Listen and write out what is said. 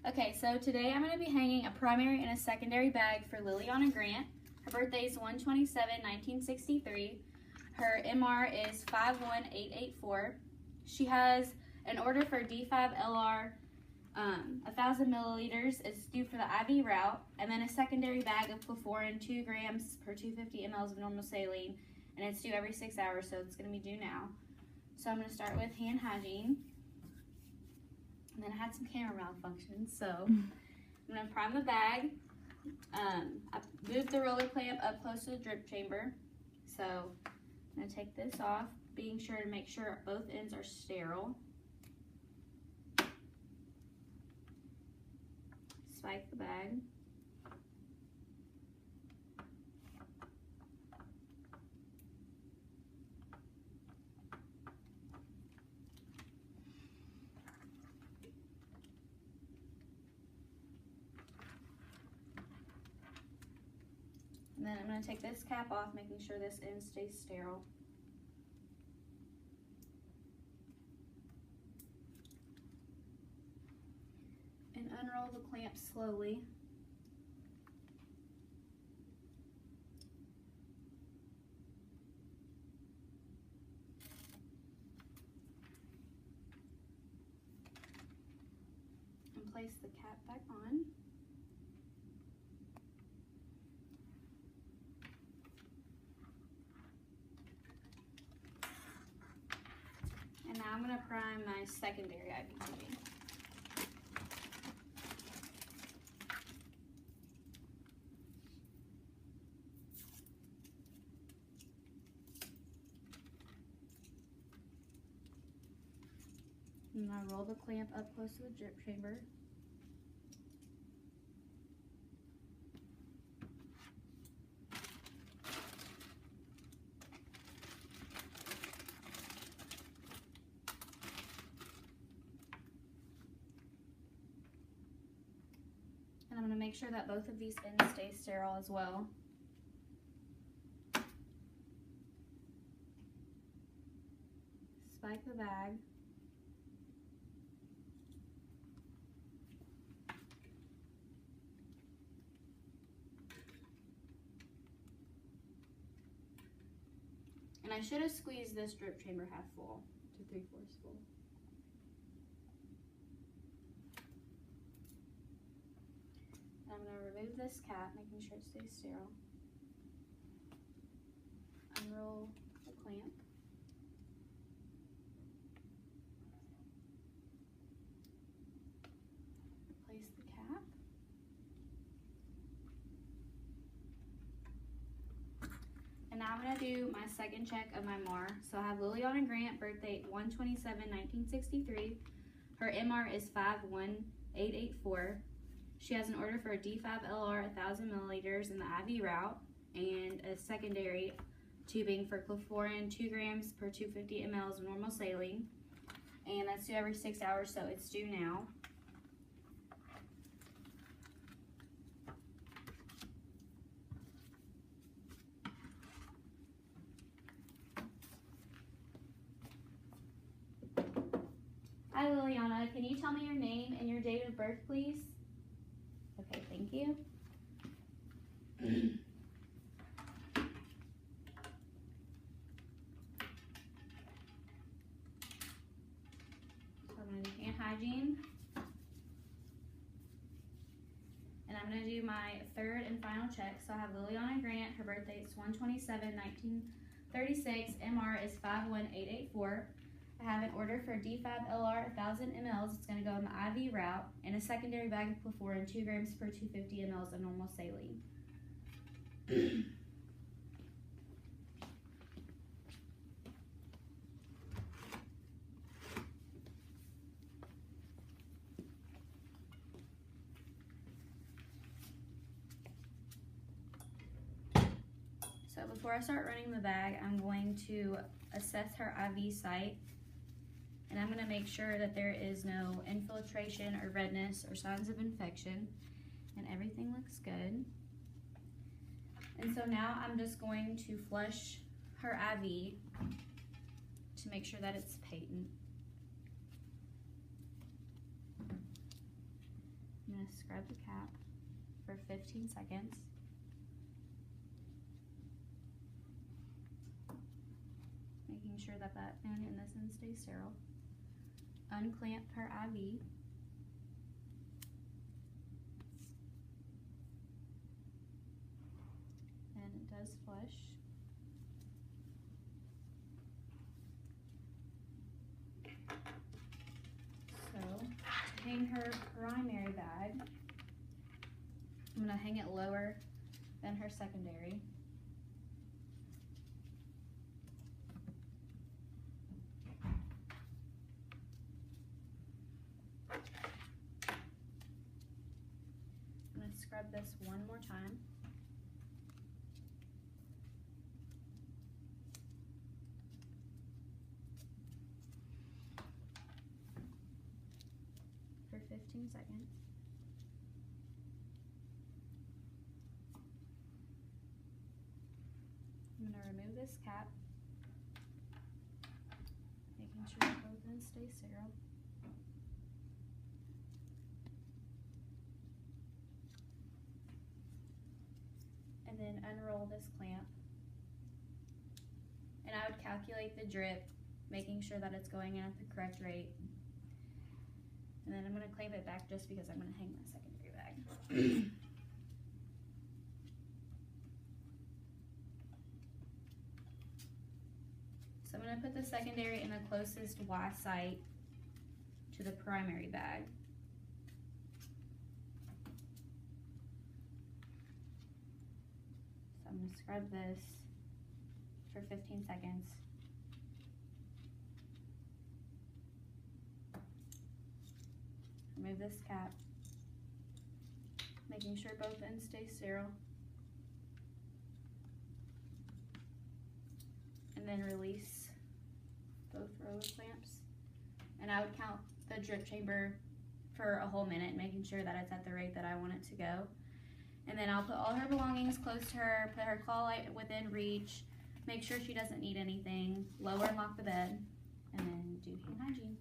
Okay, so today I'm going to be hanging a primary and a secondary bag for Liliana Grant. Her birthday is 1/27/1963. Her MR is 51884. She has an order for D5LR 1,000 milliliters is due for the IV route, and then a secondary bag of Chlorphorin 2 grams per 250 mLs of normal saline, and it's due every 6 hours, so it's going to be due now. So I'm going to start with hand hygiene. And then I had some camera malfunctions, so I'm going to prime the bag. I moved the roller clamp up close to the drip chamber. So I'm going to take this off, being sure to make sure both ends are sterile. Spike the bag. And then I'm going to take this cap off, making sure this end stays sterile. And unroll the clamp slowly. And place the cap back on. And now I'm going to prime my secondary IVTV. And I roll the clamp up close to the drip chamber. And I'm going to make sure that both of these ends stay sterile as well. Spike the bag. And I should have squeezed this drip chamber half full to 3/4 full. I'm going to remove this cap, making sure it stays sterile. Unroll the clamp. Replace the cap. And now I'm going to do my second check of my MAR. So I have Liliana Grant, birthday 1/27/1963. Her MR is 51884. She has an order for a D5LR 1,000 milliliters in the IV route and a secondary tubing for Chlorphorin 2 grams per 250 mLs of normal saline. And that's due every 6 hours, so it's due now. Hi Liliana, can you tell me your name and your date of birth, please? Okay, thank you. So I'm going to do hand hygiene. And I'm going to do my third and final check. So I have Liliana Grant, her birthday is 1/27/1936, MR is 51884. I have an order for D5LR 1,000 mLs. It's going to go in the IV route, and a secondary bag of Chlorphorin 2 grams per 250 mLs of normal saline. So before I start running the bag, I'm going to assess her IV site. And I'm going to make sure that there is no infiltration or redness or signs of infection, and everything looks good. And so now I'm just going to flush her IV to make sure that it's patent. going to scrub the cap for 15 seconds. Making sure that that end and this end stays sterile. Unclamp her IV. And it does flush. So, to hang her primary bag, I'm going to hang it lower than her secondary. I'm going to scrub this one more time. For 15 seconds. I'm going to remove this cap, making sure that both ends stay sterile. And then unroll this clamp. And I would calculate the drip, making sure that it's going in at the correct rate. And then I'm going to clamp it back just because I'm going to hang my secondary bag. So I'm going to put the secondary in the closest Y site to the primary bag. So I'm going to scrub this for 15 seconds. Remove this cap, making sure both ends stay sterile. And then release both row of clamps. And I would count the drip chamber for a whole minute, making sure that it's at the rate that I want it to go. And then I'll put all her belongings close to her, put her claw light within reach, make sure she doesn't need anything, lower and lock the bed, and then do hand hygiene.